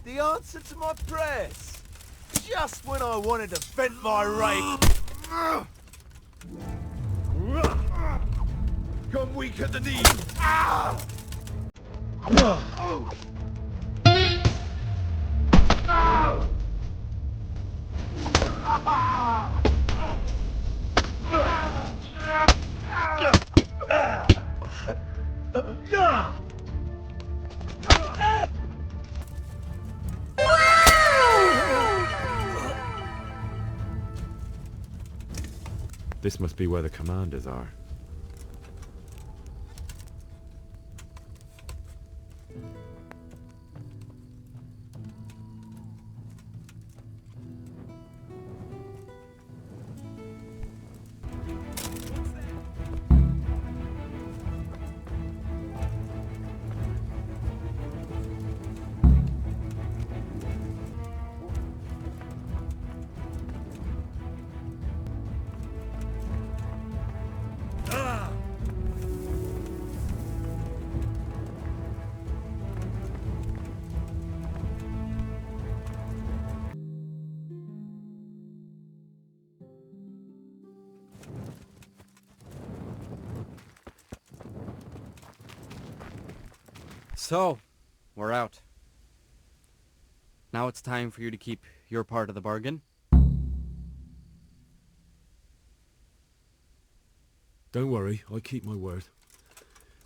The answer to my prayers. Just when I wanted to vent my rage. Come weak at the knees. This must be where the commanders are. So, we're out. Now it's time for you to keep your part of the bargain. Don't worry, I keep my word.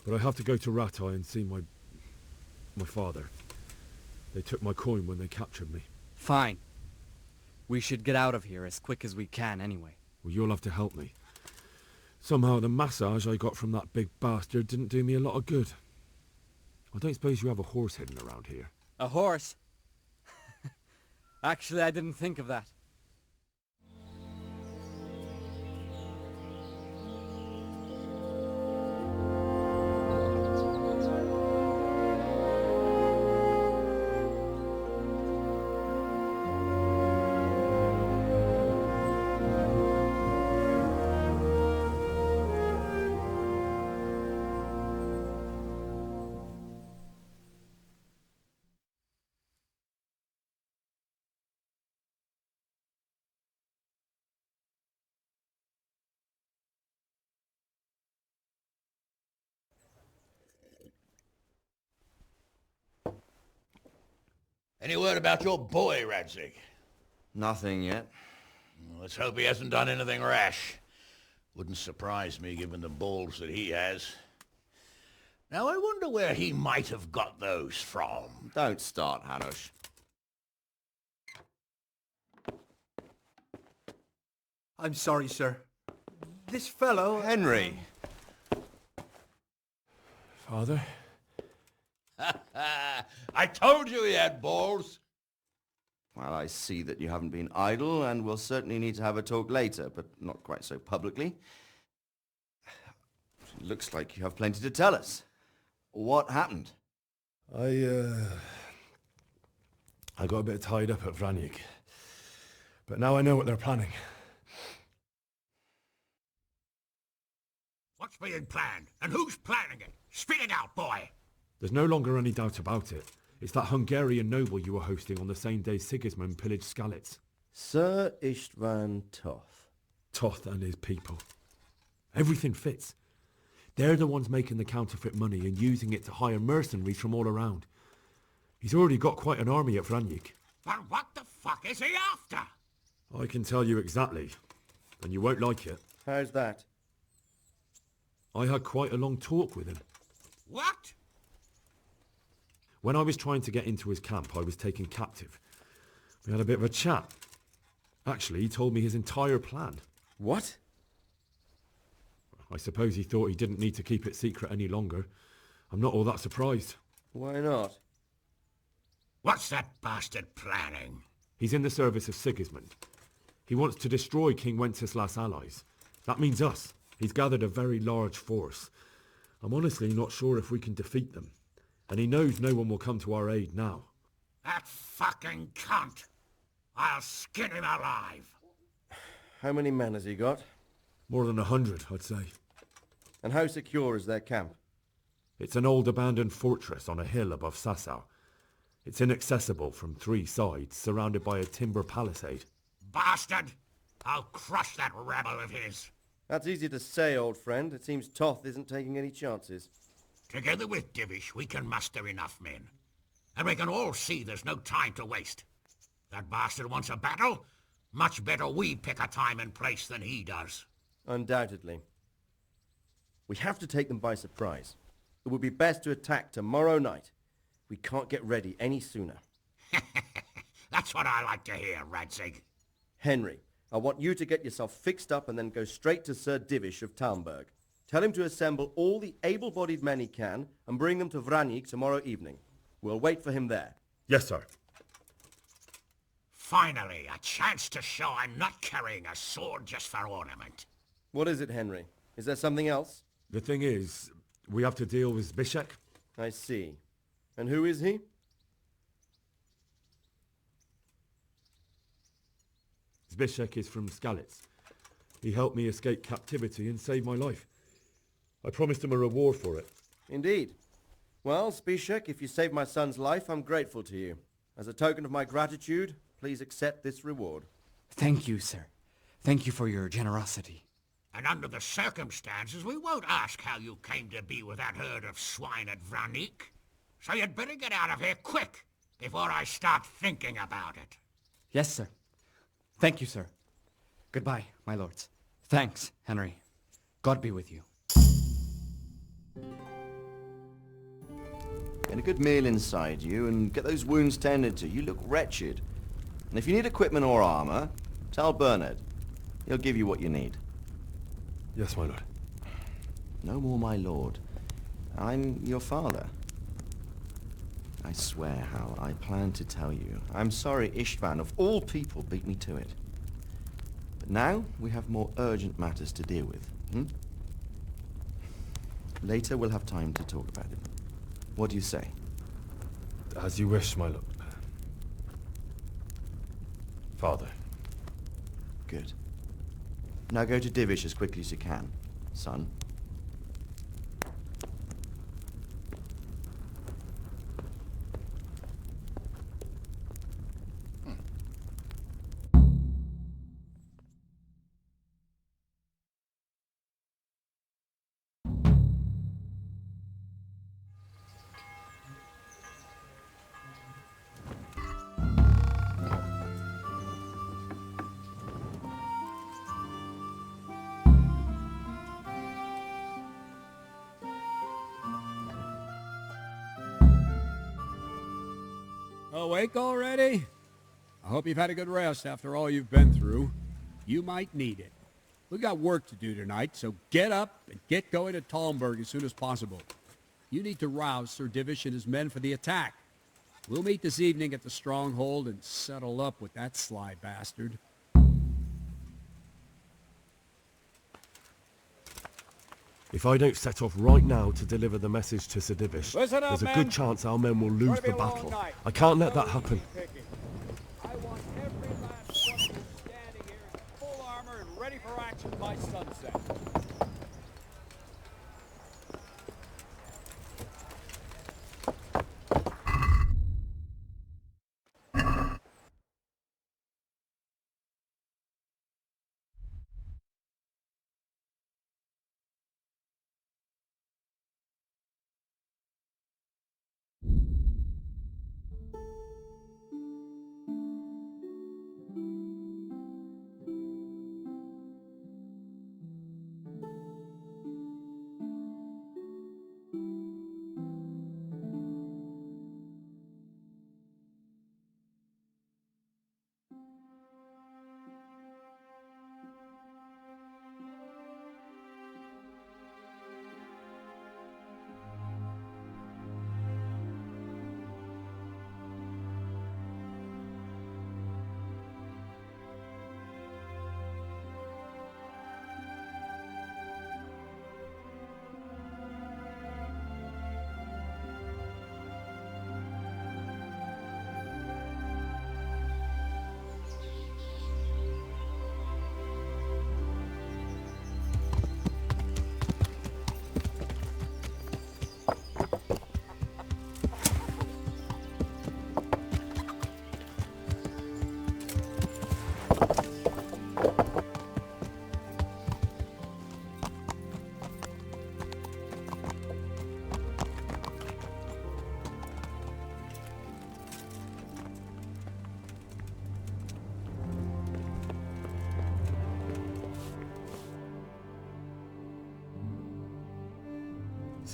But I have to go to Rattay and see my father. They took my coin when they captured me. Fine. We should get out of here as quick as we can anyway. Well, you'll have to help me. Somehow the massage I got from that big bastard didn't do me a lot of good. I don't suppose you have a horse hidden around here. A horse? Actually, I didn't think of that. Any word about your boy, Radzig? Nothing yet. Let's hope he hasn't done anything rash. Wouldn't surprise me given the balls that he has. Now I wonder where he might have got those from. Don't start, Hanush. I'm sorry, sir. This fellow... Henry! Father? I told you he had balls. Well, I see that you haven't been idle, and we'll certainly need to have a talk later, but not quite so publicly. It looks like you have plenty to tell us. What happened? I got a bit tied up at Vranyik. But now I know what they're planning. What's being planned? And who's planning it? Spit it out, boy! There's no longer any doubt about it. It's that Hungarian noble you were hosting on the same day Sigismund pillaged Skalitz. Sir Istvan Toth. Toth and his people. Everything fits. They're the ones making the counterfeit money and using it to hire mercenaries from all around. He's already got quite an army at Vranyik. But what the fuck is he after? I can tell you exactly, and you won't like it. How's that? I had quite a long talk with him. What? When I was trying to get into his camp, I was taken captive. We had a bit of a chat. Actually, he told me his entire plan. What? I suppose he thought he didn't need to keep it secret any longer. I'm not all that surprised. Why not? What's that bastard planning? He's in the service of Sigismund. He wants to destroy King Wenceslas' allies. That means us. He's gathered a very large force. I'm honestly not sure if we can defeat them. And he knows no one will come to our aid now. That fucking cunt! I'll skin him alive! How many men has he got? More than 100, I'd say. And how secure is their camp? It's an old abandoned fortress on a hill above Sassau. It's inaccessible from 3 sides, surrounded by a timber palisade. Bastard! I'll crush that rebel of his. That's easy to say, old friend. It seems Toth isn't taking any chances. Together with Divish, we can muster enough men. And we can all see there's no time to waste. That bastard wants a battle. Much better we pick a time and place than he does. Undoubtedly. We have to take them by surprise. It would be best to attack tomorrow night. We can't get ready any sooner. That's what I like to hear, Radzig. Henry, I want you to get yourself fixed up and then go straight to Sir Divish of Talmberg. Tell him to assemble all the able-bodied men he can and bring them to Vranik tomorrow evening. We'll wait for him there. Yes, sir. Finally, a chance to show I'm not carrying a sword just for ornament. What is it, Henry? Is there something else? The thing is, we have to deal with Zbyszek. I see. And who is he? Zbyszek is from Skalitz. He helped me escape captivity and saved my life. I promised him a reward for it. Indeed. Well, Zbyszek, if you saved my son's life, I'm grateful to you. As a token of my gratitude, please accept this reward. Thank you, sir. Thank you for your generosity. And under the circumstances, we won't ask how you came to be with that herd of swine at Vranik. So you'd better get out of here quick, before I start thinking about it. Yes, sir. Thank you, sir. Goodbye, my lords. Thanks, Henry. God be with you. Get a good meal inside you and get those wounds tended to. You look wretched. And if you need equipment or armor, tell Bernard. He'll give you what you need. Yes, my lord. No more, my lord. I'm your father. I swear, Hal, I plan to tell you. I'm sorry Istvan, of all people, beat me to it. But now we have more urgent matters to deal with. Later we'll have time to talk about it. What do you say? As you wish, my lord. Father. Good. Now go to Divish as quickly as you can, son. Awake already? I hope you've had a good rest after all you've been through. You might need it. We've got work to do tonight, so get up and get going to Talmberg as soon as possible. You need to rouse Sir Divish and his men for the attack. We'll meet this evening at the stronghold and settle up with that sly bastard. If I don't set off right now to deliver the message to Sir Divish, Listen up, there's a men. good chance our men will lose the battle. I can't let that happen. I want every last one of you standing here in full armor and ready for action by sunset.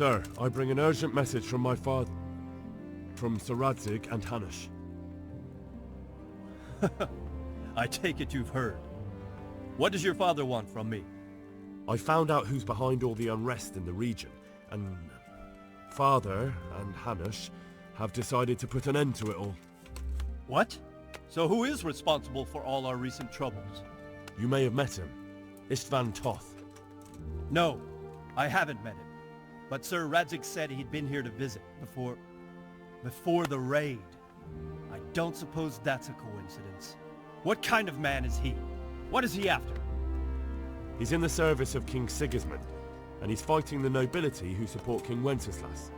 Sir, I bring an urgent message from my father, from Sir Radzig and Hanush. I take it you've heard. What does your father want from me? I found out who's behind all the unrest in the region, and Father and Hanush have decided to put an end to it all. What? So who is responsible for all our recent troubles? You may have met him, Istvan Toth. No, I haven't met him. But Sir Radzig said he'd been here to visit before the raid. I don't suppose that's a coincidence. What kind of man is he? What is he after? He's in the service of King Sigismund, and he's fighting the nobility who support King Wenceslas.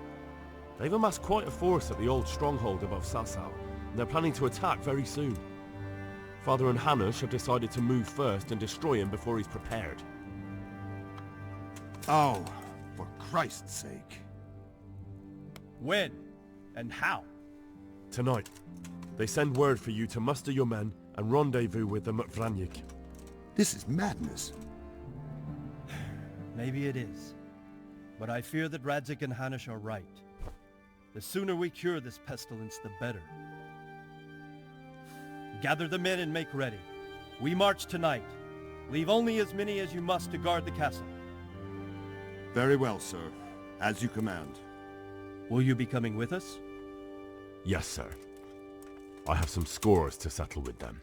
They've amassed quite a force at the old stronghold above Sasau, and they're planning to attack very soon. Father and Hanush have decided to move first and destroy him before he's prepared. Oh, for Christ's sake. When? And how? Tonight, they send word for you to muster your men and rendezvous with them at Vranyik. This is madness. Maybe it is. But I fear that Radzig and Hanush are right. The sooner we cure this pestilence, the better. Gather the men and make ready. We march tonight. Leave only as many as you must to guard the castle. Very well, sir. As you command. Will you be coming with us? Yes, sir. I have some scores to settle with them.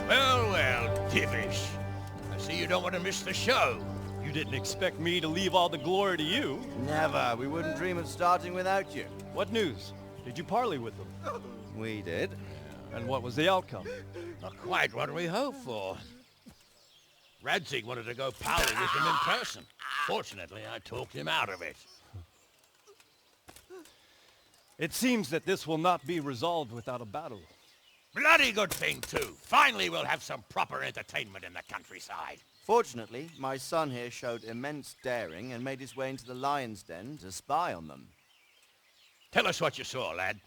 Well, Divish. I see you don't want to miss the show. You didn't expect me to leave all the glory to you. Never. We wouldn't dream of starting without you. What news? Did you parley with them? We did. And what was the outcome? Not quite what we hoped for. Radzig wanted to go parley with him in person. Fortunately, I talked him out of it. It seems that this will not be resolved without a battle. Bloody good thing, too. Finally, we'll have some proper entertainment in the countryside. Fortunately, my son here showed immense daring and made his way into the lion's den to spy on them. Tell us what you saw, lad.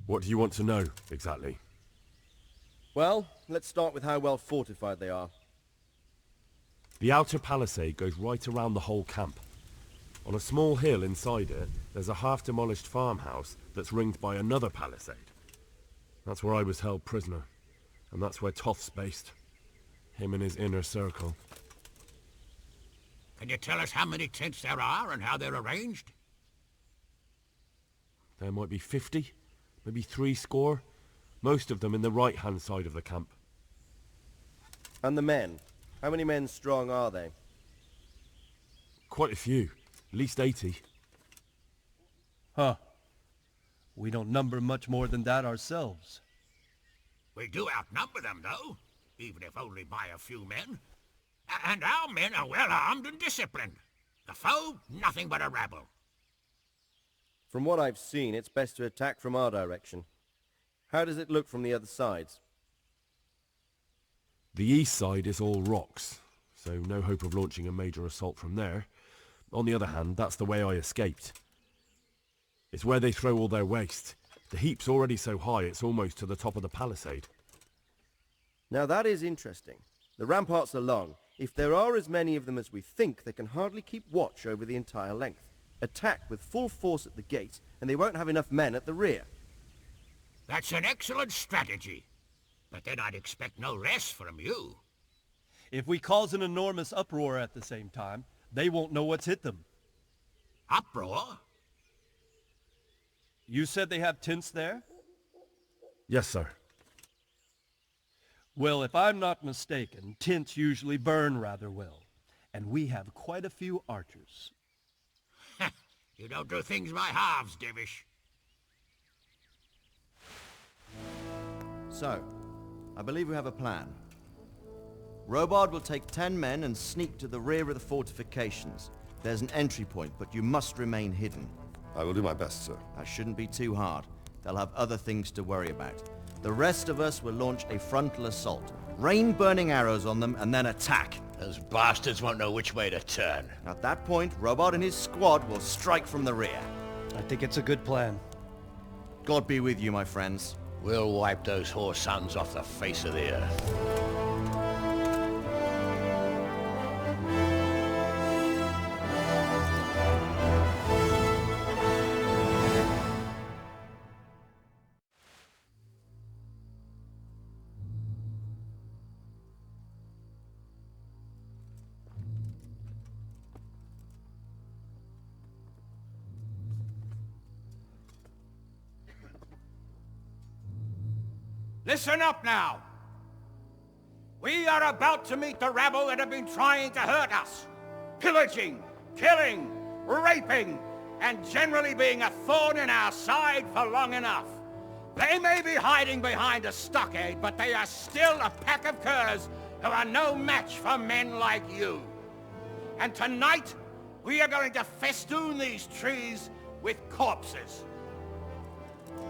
What do you want to know, exactly? Well, let's start with how well fortified they are. The outer palisade goes right around the whole camp. On a small hill inside it, there's a half-demolished farmhouse that's ringed by another palisade. That's where I was held prisoner, and that's where Toth's based. Him and his inner circle. Can you tell us how many tents there are and how they're arranged? There might be 50, maybe 70. Most of them in the right-hand side of the camp. And the men? How many men strong are they? Quite a few. At least 80. Huh. We don't number much more than that ourselves. We do outnumber them, though, even if only by a few men. And our men are well armed and disciplined. The foe, nothing but a rabble. From what I've seen, it's best to attack from our direction. How does it look from the other sides? The east side is all rocks, so no hope of launching a major assault from there. On the other hand, that's the way I escaped. It's where they throw all their waste. The heap's already so high it's almost to the top of the palisade. Now that is interesting. The ramparts are long. If there are as many of them as we think, they can hardly keep watch over the entire length. Attack with full force at the gate, and they won't have enough men at the rear. That's an excellent strategy. But then I'd expect no rest from you. If we cause an enormous uproar at the same time, they won't know what's hit them. Uproar? You said they have tents there? Yes, sir. Well, if I'm not mistaken, tents usually burn rather well. And we have quite a few archers. You don't do things by halves, Divish. So, I believe we have a plan. Robard will take 10 men and sneak to the rear of the fortifications. There's an entry point, but you must remain hidden. I will do my best, sir. That shouldn't be too hard. They'll have other things to worry about. The rest of us will launch a frontal assault. Rain burning arrows on them and then attack. Those bastards won't know which way to turn. At that point, Robard and his squad will strike from the rear. I think it's a good plan. God be with you, my friends. We'll wipe those whore sons off the face of the earth. Listen up now. We are about to meet the rabble that have been trying to hurt us. Pillaging, killing, raping, and generally being a thorn in our side for long enough. They may be hiding behind a stockade, but they are still a pack of curs who are no match for men like you. And tonight, we are going to festoon these trees with corpses.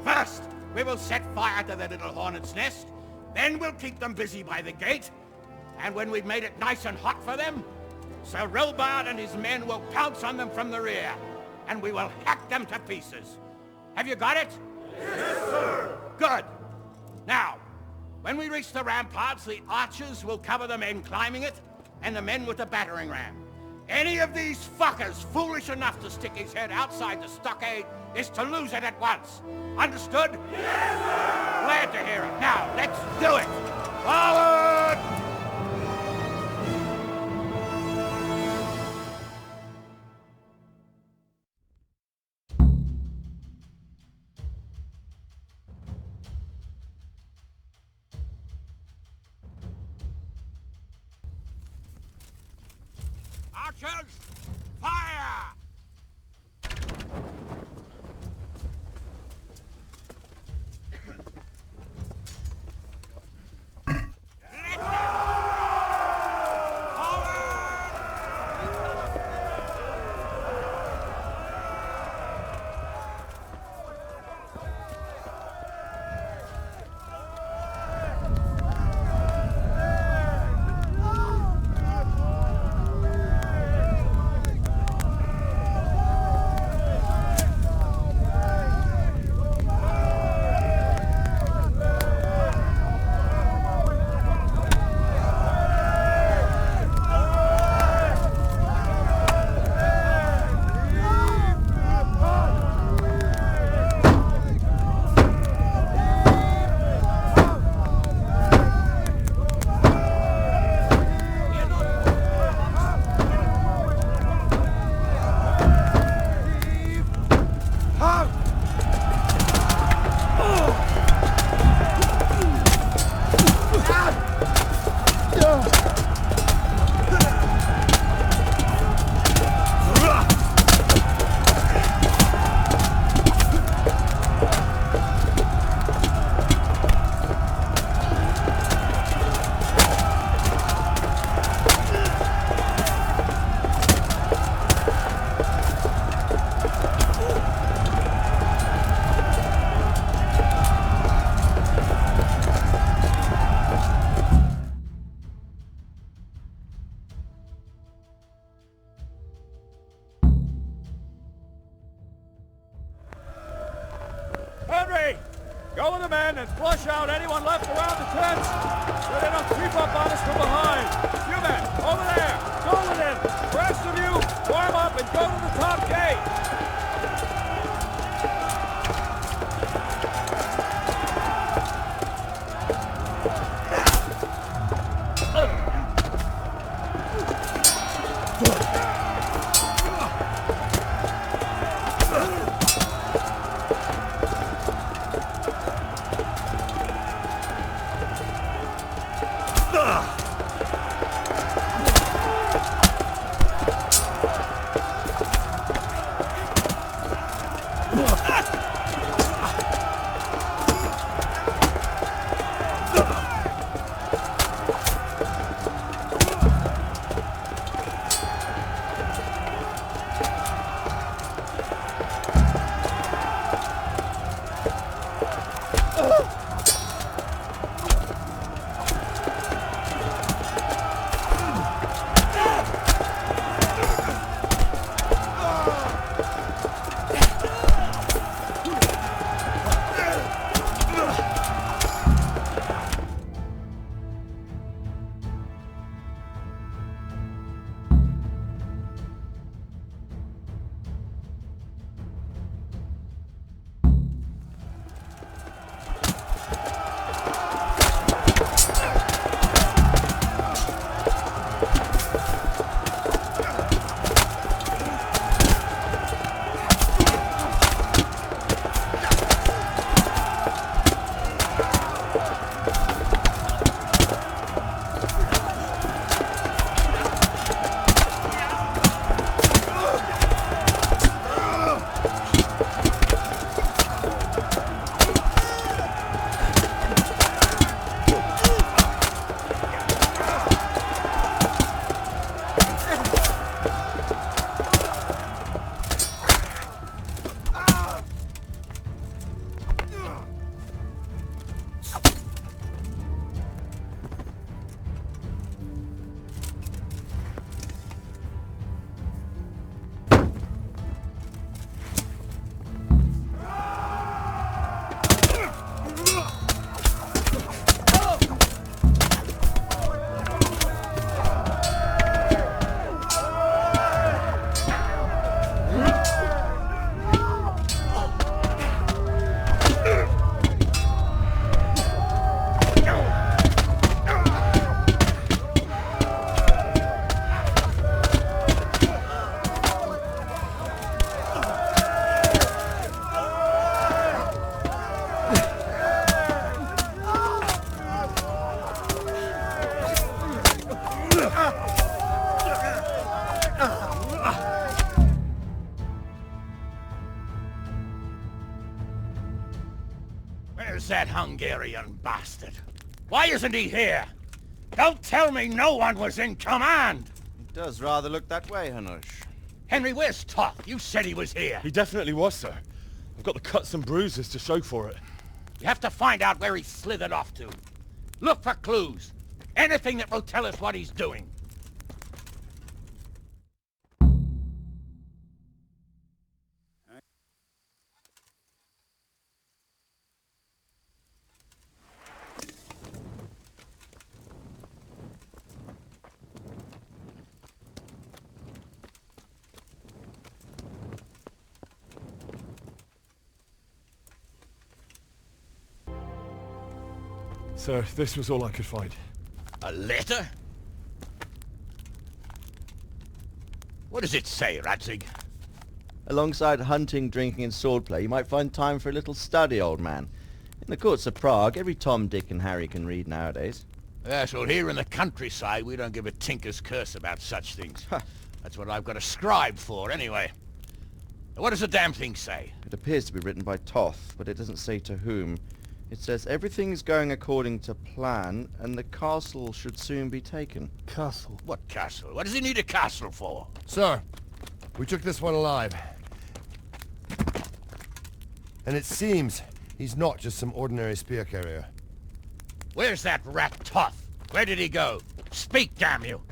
First, we will set fire to their little hornet's nest. Then we'll keep them busy by the gate. And when we've made it nice and hot for them, Sir Robard and his men will pounce on them from the rear. And we will hack them to pieces. Have you got it? Yes, sir! Good. Now, when we reach the ramparts, the archers will cover the men climbing it, and the men with the battering ram. Any of these fuckers foolish enough to stick his head outside the stockade is to lose it at once. Understood? Yes, sir! Glad to hear it. Now, let's do it! Forward! Archers, fire! Go with the men and flush out anyone left around the tents so they don't creep up on us from behind. You men, over there, go with him. The rest of you, warm up and go to the top gate. Where's that Hungarian bastard? Why isn't he here? Don't tell me no one was in command! It does rather look that way, Hanush. Henry, where's Toth? You said he was here. He definitely was, sir. I've got the cuts and bruises to show for it. You have to find out where he slithered off to. Look for clues. Anything that will tell us what he's doing. Sir, this was all I could find. A letter? What does it say, Radzig? Alongside hunting, drinking and swordplay, you might find time for a little study, old man. In the courts of Prague, every Tom, Dick and Harry can read nowadays. Yes, well, here in the countryside, we don't give a tinker's curse about such things. That's what I've got a scribe for, anyway. What does the damn thing say? It appears to be written by Toth, but it doesn't say to whom. It says everything's going according to plan, and the castle should soon be taken. Castle? What castle? What does he need a castle for? Sir, we took this one alive. And it seems he's not just some ordinary spear carrier. Where's that rat Toth? Where did he go? Speak, damn you!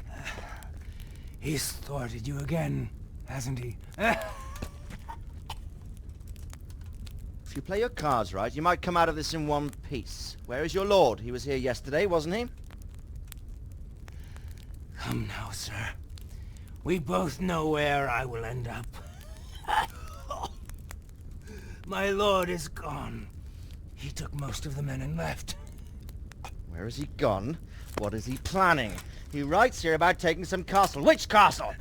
He's thwarted you again, hasn't he? If you play your cards right, you might come out of this in one piece. Where is your lord? He was here yesterday, wasn't he? Come now, sir. We both know where I will end up. My lord is gone. He took most of the men and left. Where has he gone? What is he planning? He writes here about taking some castle. Which castle?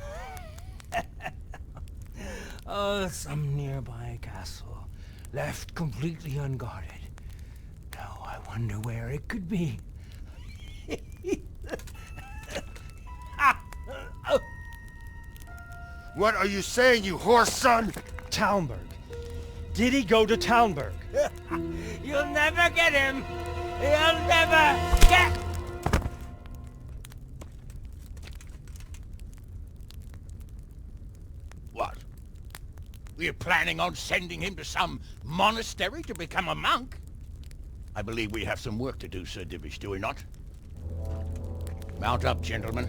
Oh, some nearby castle, left completely unguarded. Now I wonder where it could be. What are you saying, you horse son? Talmberg. Did he go to Talmberg? You'll never get him! You'll never get... What? We're planning on sending him to some monastery to become a monk? I believe we have some work to do, Sir Divish, do we not? Mount up, gentlemen.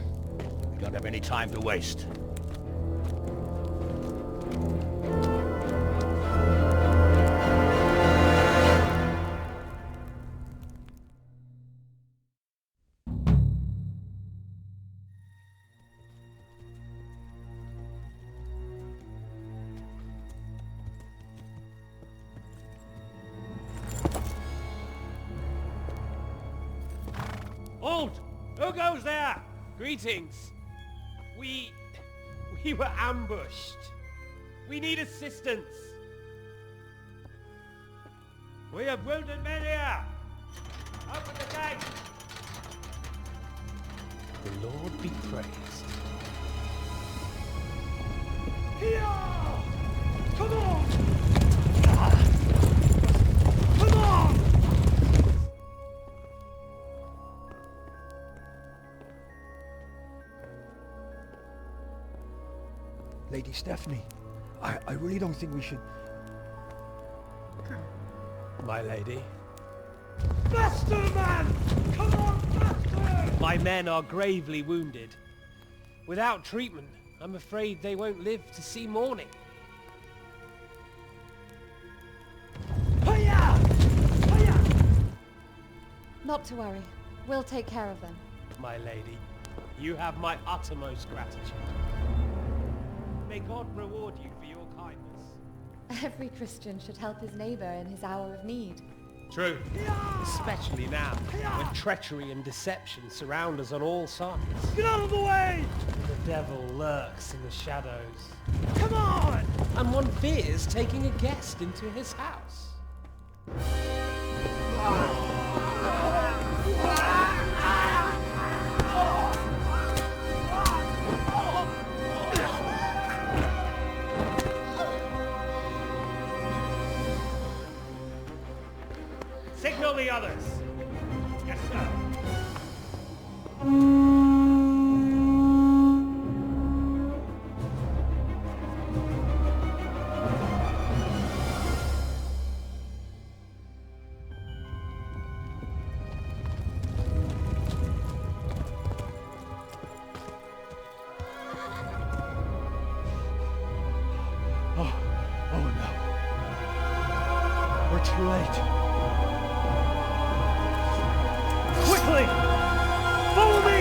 We don't have any time to waste. Halt! Who goes there? Greetings. We were ambushed. We need assistance. We have wounded men here. Open the gate. The Lord be praised. Here! Come on! Come on! Lady Stephanie, I really don't think we should... My lady. Faster, man! Come on, faster! My men are gravely wounded. Without treatment, I'm afraid they won't live to see morning. Hiya! Hiya! Not to worry. We'll take care of them. My lady, you have my uttermost gratitude. May God reward you for your kindness. Every Christian should help his neighbor in his hour of need. True. Especially now, when treachery and deception surround us on all sides. Get out of the way! The devil lurks in the shadows. Come on! And one fears taking a guest into his house. Signal the others. Yes, sir. Oh no. We're too late. Quickly! Follow me!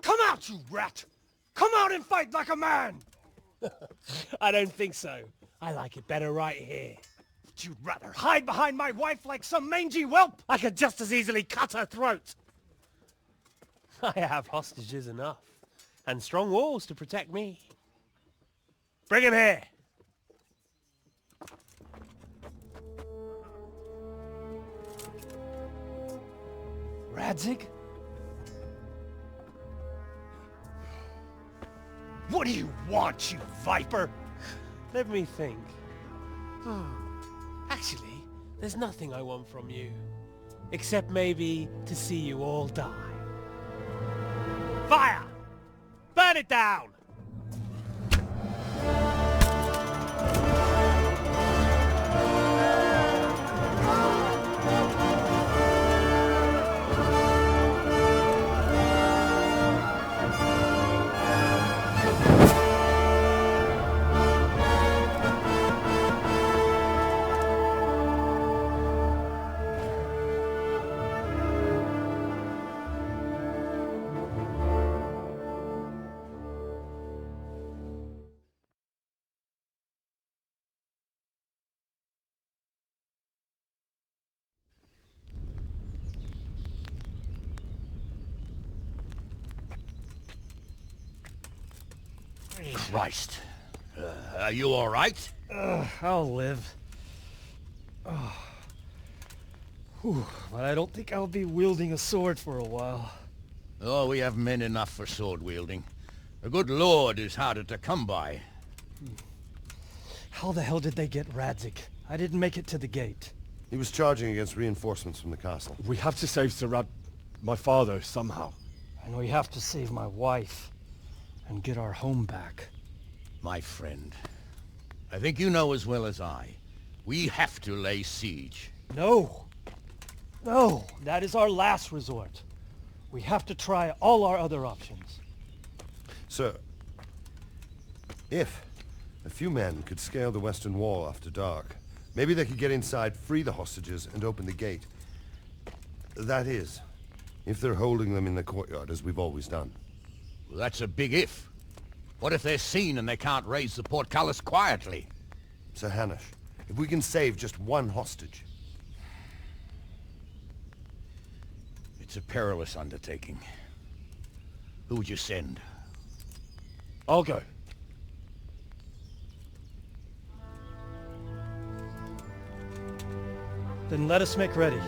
Come out, you rat! Come out and fight like a man! I don't think so. I like it better right here. Would you rather hide behind my wife like some mangy whelp? I could just as easily cut her throat. I have hostages enough, and strong walls to protect me. Bring him here. Radzig? What do you want, you viper? Let me think. Actually, there's nothing I want from you. Except maybe to see you all die. Fire! Burn it down! Christ. Are you all right? I'll live. Whew, but I don't think I'll be wielding a sword for a while. Oh, we have men enough for sword wielding. A good lord is harder to come by. How the hell did they get Radzig? I didn't make it to the gate. He was charging against reinforcements from the castle. We have to save my father, somehow. And we have to save my wife and get our home back. My friend, I think you know as well as I. We have to lay siege. No! No! That is our last resort. We have to try all our other options. Sir, if a few men could scale the western wall after dark, maybe they could get inside, free the hostages, and open the gate. That is, if they're holding them in the courtyard, as we've always done. Well, that's a big if. What if they're seen and they can't raise the portcullis quietly? Sir Hanush, if we can save just one hostage... It's a perilous undertaking. Who would you send? I'll go. Then let us make ready.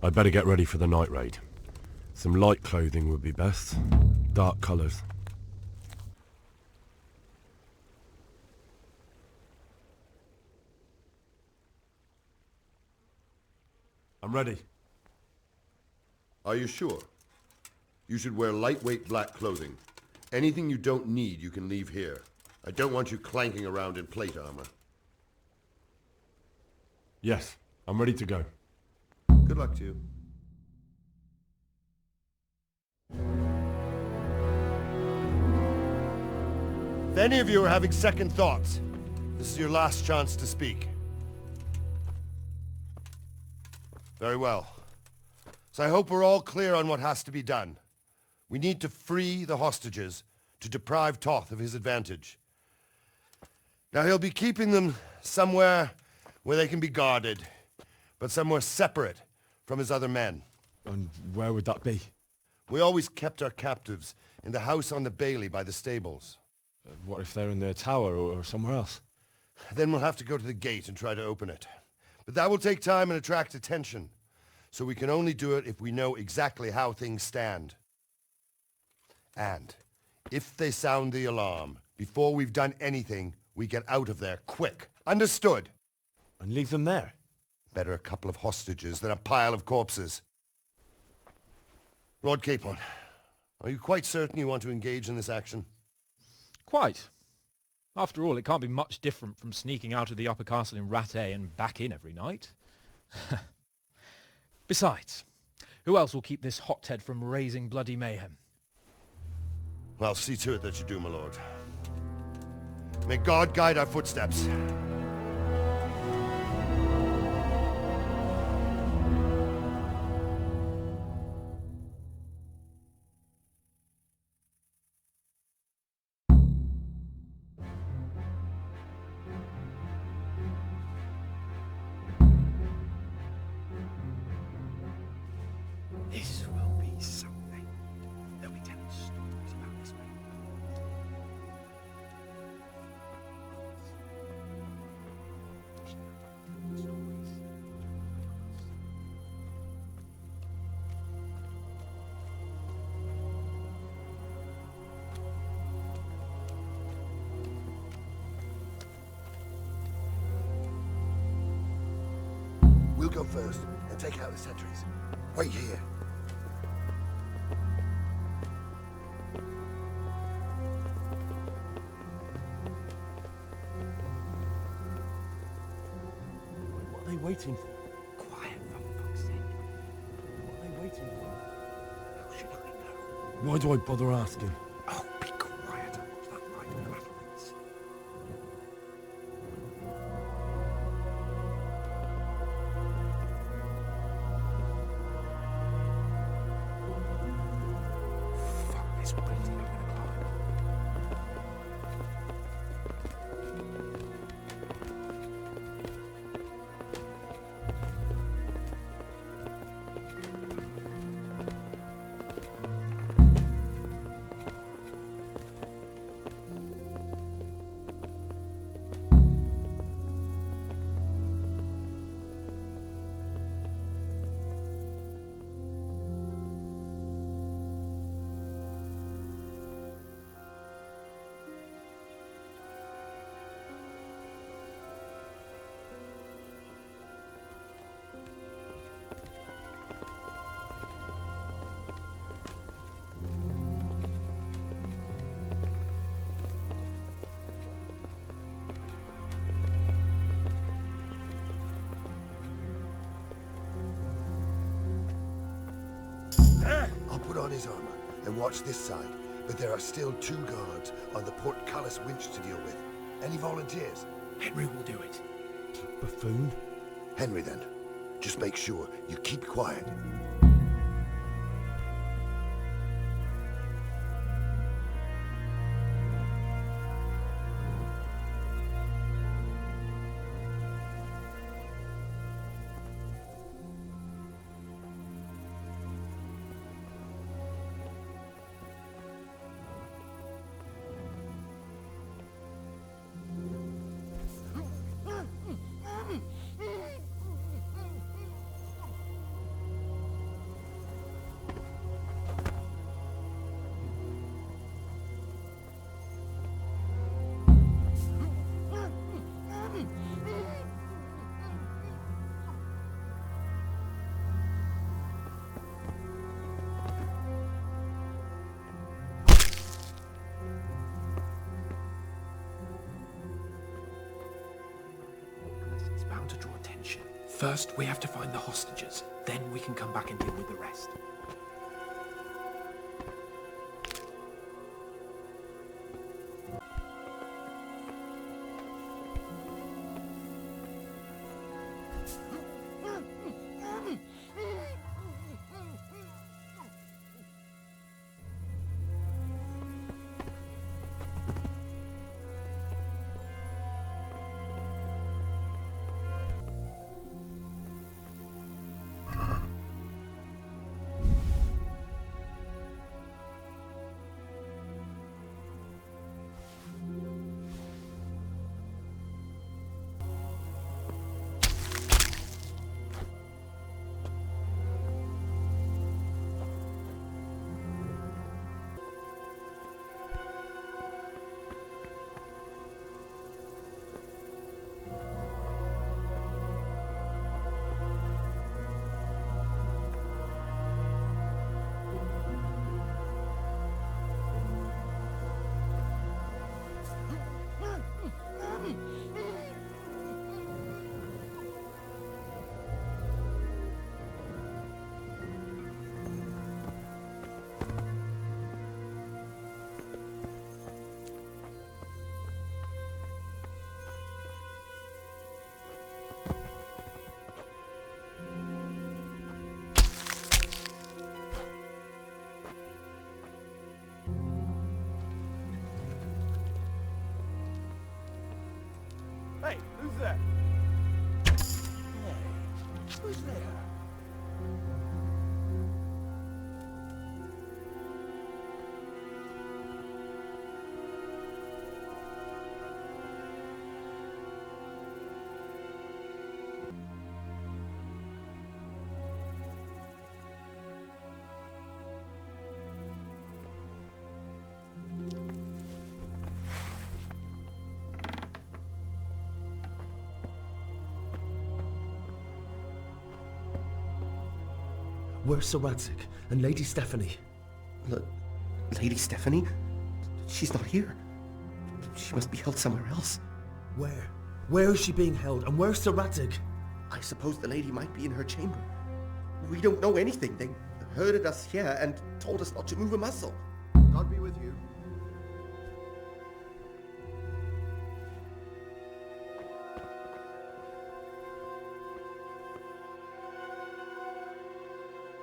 I'd better get ready for the night raid. Some light clothing would be best. Dark colours. I'm ready. Are you sure? You should wear lightweight black clothing. Anything you don't need, you can leave here. I don't want you clanking around in plate armor. Yes, I'm ready to go. Good luck to you. If any of you are having second thoughts, this is your last chance to speak. Very well. So I hope we're all clear on what has to be done. We need to free the hostages to deprive Toth of his advantage. Now he'll be keeping them somewhere where they can be guarded, but somewhere separate from his other men. And where would that be? We always kept our captives in the house on the bailey by the stables. What if they're in their tower or somewhere else? Then we'll have to go to the gate and try to open it. But that will take time and attract attention. So we can only do it if we know exactly how things stand. And if they sound the alarm, before we've done anything, we get out of there quick. Understood? And leave them there? Better a couple of hostages than a pile of corpses. Lord Capon, are you quite certain you want to engage in this action? Quite. After all, it can't be much different from sneaking out of the upper castle in Rattay and back in every night. Besides, who else will keep this hothead from raising bloody mayhem? Well, see to it that you do, my lord. May God guide our footsteps. This will be something. They'll be telling stories about this man. We'll go first and take out the sentries. Wait here. What are they waiting for? Quiet, for fuck's sake. What are they waiting for? How should I know? Why do I bother asking? Oh, be quiet and watch that night of rattlements. Fuck this building I'm gonna climb. I'll put on his armor and watch this side, but there are still 2 guards on the portcullis winch to deal with. Any volunteers? Henry will do it. Buffoon? Henry, then. Just make sure you keep quiet. It's bound to draw attention. First, we have to find the hostages. Then we can come back and deal with the rest. Who's there? Hey, who's there? Where's Sir Radzig and Lady Stephanie? Lady Stephanie? She's not here. She must be held somewhere else. Where? Where is she being held? And where's Sir Radzig? I suppose the lady might be in her chamber. We don't know anything. They herded us here and told us not to move a muscle. God be with you.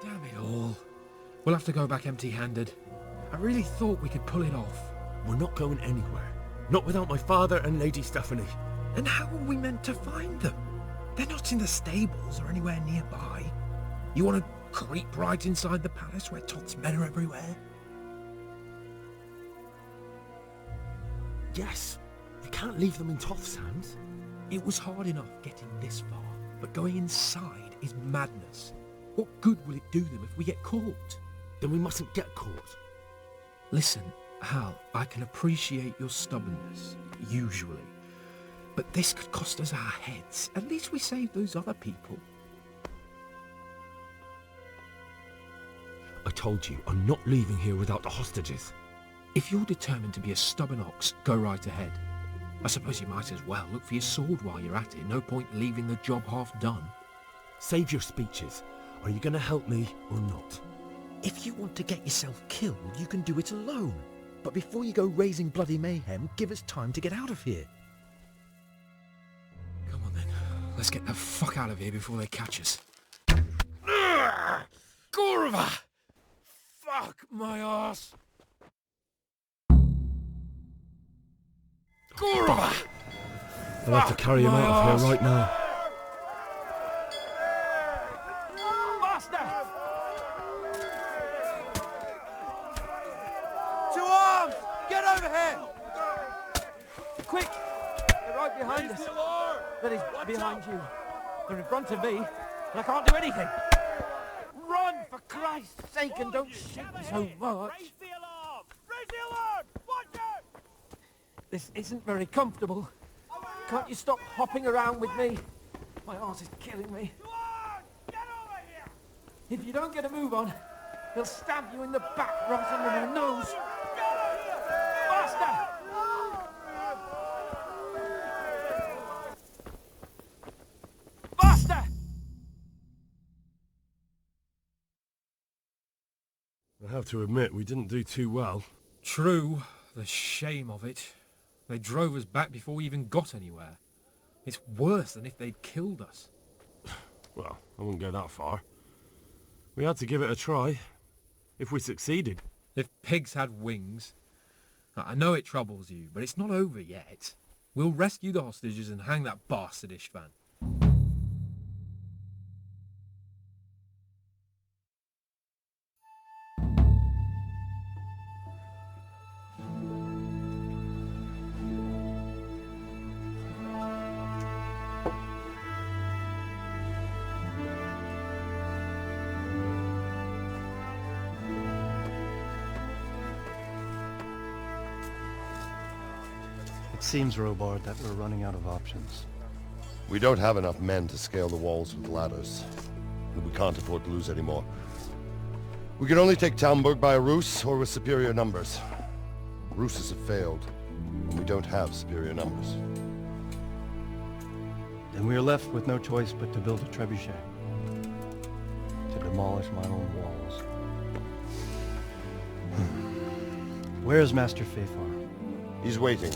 Damn it all. We'll have to go back empty-handed. I really thought we could pull it off. We're not going anywhere. Not without my father and Lady Stephanie. And how are we meant to find them? They're not in the stables or anywhere nearby. You want to creep right inside the palace where Todd's men are everywhere? Yes. You can't leave them in Toth's hands. It was hard enough getting this far, but going inside is madness. What good will it do them if we get caught? Then we mustn't get caught. Listen, Hal, I can appreciate your stubbornness, usually. But this could cost us our heads. At least we saved those other people. I told you, I'm not leaving here without the hostages. If you're determined to be a stubborn ox, go right ahead. I suppose you might as well look for your sword while you're at it. No point leaving the job half done. Save your speeches. Are you going to help me or not? If you want to get yourself killed, you can do it alone. But before you go raising bloody mayhem, give us time to get out of here. Come on then. Let's get the fuck out of here before they catch us. Gorva! Fuck my ass! Gorva! I'll have to carry him out of here right now. To arms! Get over here! Quick! They're right behind us. That is, behind you. They're in front of me, and I can't do anything. Run, for Christ's sake, and don't shoot so much. Raise the alarm! Raise the alarm! Watch it! This isn't very comfortable. Can't you stop hopping around with me? My arse is killing me. Get over here! If you don't get a move on, they'll stab you in the back right under the nose. Faster! Faster! I have to admit, we didn't do too well. True. The shame of it. They drove us back before we even got anywhere. It's worse than if they'd killed us. Well, I wouldn't go that far. We had to give it a try. If we succeeded. If pigs had wings. I know it troubles you, but it's not over yet. We'll rescue the hostages and hang that bastard Istvan. It seems, Robard, that we're running out of options. We don't have enough men to scale the walls with ladders. And we can't afford to lose any more. We can only take Talmberg by a ruse or with superior numbers. Ruses have failed, and we don't have superior numbers. Then we are left with no choice but to build a trebuchet. To demolish my own walls. Where is Master Fafar? He's waiting.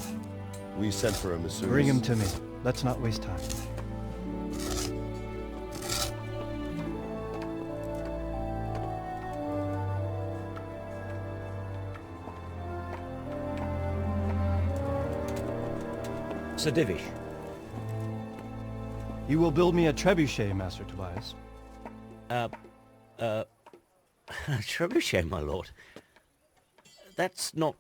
We sent for him as soon as... Bring him to me. Let's not waste time. Sir Divish, You will build me a trebuchet, Master Tobias. Trebuchet, my lord. That's not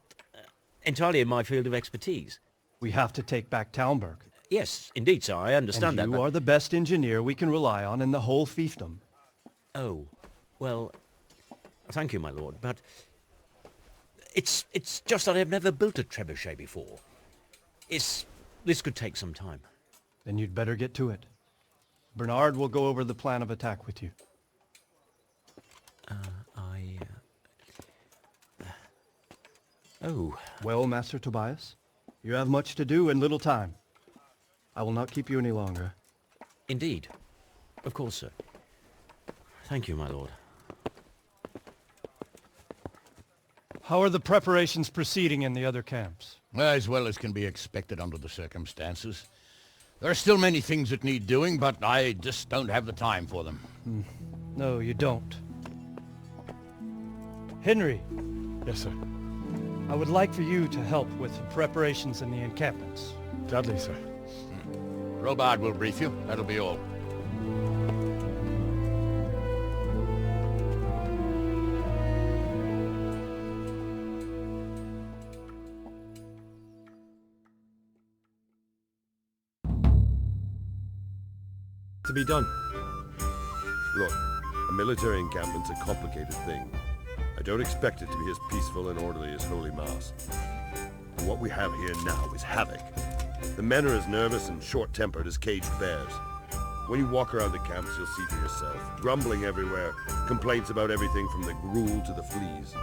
entirely in my field of expertise. We have to take back Talmberg. Yes, indeed, sir, I understand that. You are the best engineer we can rely on in the whole fiefdom. Oh, well, thank you, my lord, but it's just that I've never built a trebuchet before. This could take some time. Then you'd better get to it. Bernard will go over the plan of attack with you. Oh. Well, Master Tobias, you have much to do and little time. I will not keep you any longer. Indeed. Of course, sir. Thank you, my lord. How are the preparations proceeding in the other camps? As well as can be expected under the circumstances. There are still many things that need doing, but I just don't have the time for them. No, you don't. Henry. Yes, sir. I would like for you to help with the preparations in the encampments. Gladly, sir. Robard will brief you. That'll be all. To be done. Look, a military encampment's a complicated thing. I don't expect it to be as peaceful and orderly as Holy Mass. And what we have here now is havoc. The men are as nervous and short-tempered as caged bears. When you walk around the camps, you'll see for yourself. Grumbling everywhere, complaints about everything from the gruel to the fleas.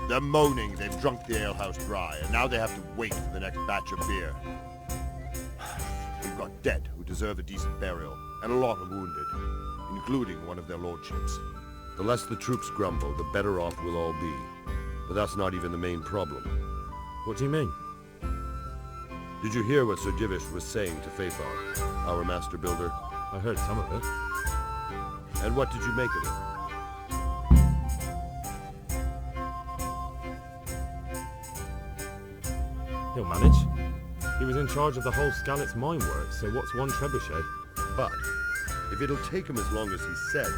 They're moaning they've drunk the alehouse dry, and now they have to wait for the next batch of beer. We've got dead who deserve a decent burial, and a lot of wounded, including one of their lordships. The less the troops grumble, the better off we'll all be. But that's not even the main problem. What do you mean? Did you hear what Sir Divish was saying to Fafar, our master builder? I heard some of it. And what did you make of it? He'll manage. He was in charge of the whole Skalitz mine work, so what's one trebuchet? But if it'll take him as long as he said,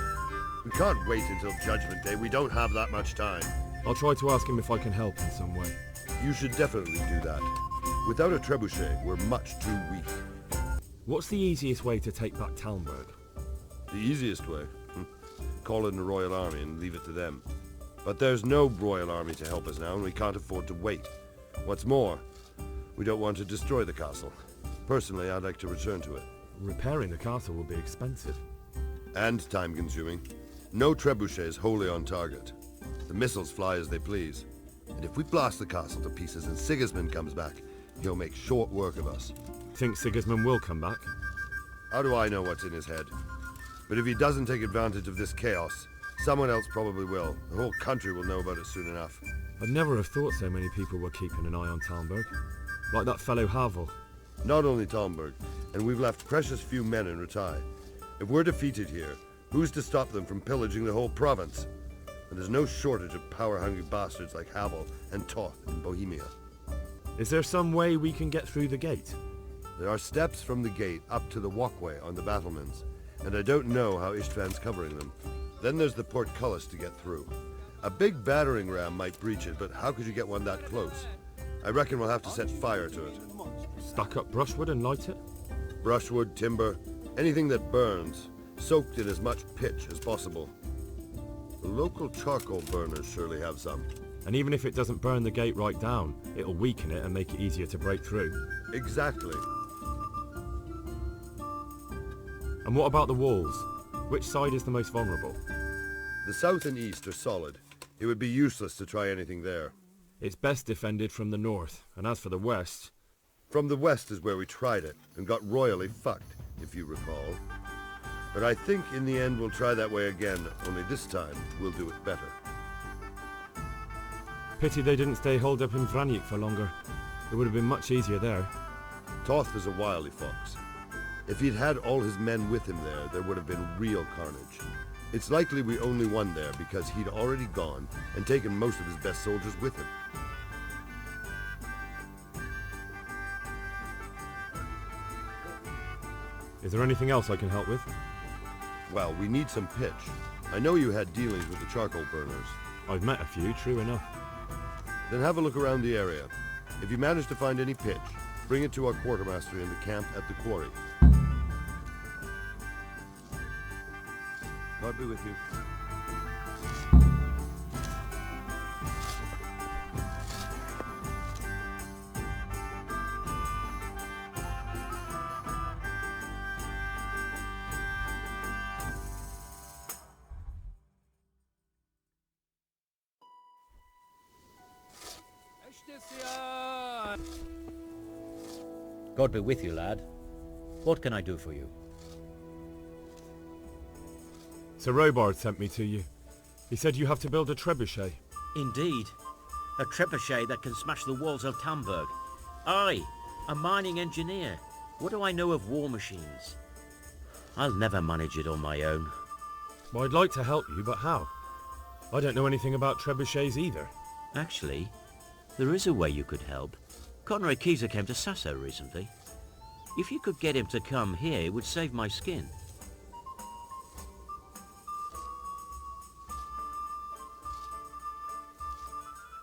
we can't wait until Judgment Day. We don't have that much time. I'll try to ask him if I can help in some way. You should definitely do that. Without a trebuchet, we're much too weak. What's the easiest way to take back Talmberg? The easiest way? Call in the Royal Army and leave it to them. But there's no Royal Army to help us now, and we can't afford to wait. What's more, we don't want to destroy the castle. Personally, I'd like to return to it. Repairing the castle will be expensive. And time-consuming. No trebuchet is wholly on target. The missiles fly as they please. And if we blast the castle to pieces and Sigismund comes back, he'll make short work of us. Think Sigismund will come back? How do I know what's in his head? But if he doesn't take advantage of this chaos, someone else probably will. The whole country will know about it soon enough. I'd never have thought so many people were keeping an eye on Talmberg. Like that fellow Havel. Not only Talmberg, and we've left precious few men in Ratai. If we're defeated here, who's to stop them from pillaging the whole province? And there's no shortage of power-hungry bastards like Havel and Toth in Bohemia. Is there some way we can get through the gate? There are steps from the gate up to the walkway on the battlements, and I don't know how Istvan's covering them. Then there's the portcullis to get through. A big battering ram might breach it, but how could you get one that close? I reckon we'll have to set fire to it. Stack up brushwood and light it? Brushwood, timber, anything that burns, soaked in as much pitch as possible. The local charcoal burners surely have some. And even if it doesn't burn the gate right down, it'll weaken it and make it easier to break through. Exactly. And what about the walls? Which side is the most vulnerable? The south and east are solid. It would be useless to try anything there. It's best defended from the north, and as for the west... From the west is where we tried it, and got royally fucked, if you recall. But I think in the end we'll try that way again, only this time we'll do it better. Pity they didn't stay holed up in Vranic for longer. It would have been much easier there. Toth was a wily fox. If he'd had all his men with him there would have been real carnage. It's likely we only won there because he'd already gone and taken most of his best soldiers with him. Is there anything else I can help with? Well, we need some pitch. I know you had dealings with the charcoal burners. I've met a few, true enough. Then have a look around the area. If you manage to find any pitch, bring it to our quartermaster in the camp at the quarry. God be with you. God be with you, lad. What can I do for you? Sir Robard sent me to you. He said you have to build a trebuchet. Indeed. A trebuchet that can smash the walls of Tamburg. I, a mining engineer. What do I know of war machines? I'll never manage it on my own. Well, I'd like to help you, but how? I don't know anything about trebuchets either. Actually, there is a way you could help. Conrad Keyser came to Sasso recently. If you could get him to come here, it would save my skin.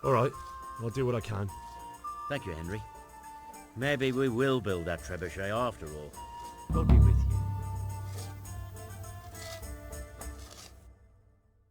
All right, I'll do what I can. Thank you, Henry. Maybe we will build that trebuchet after all. God be with you.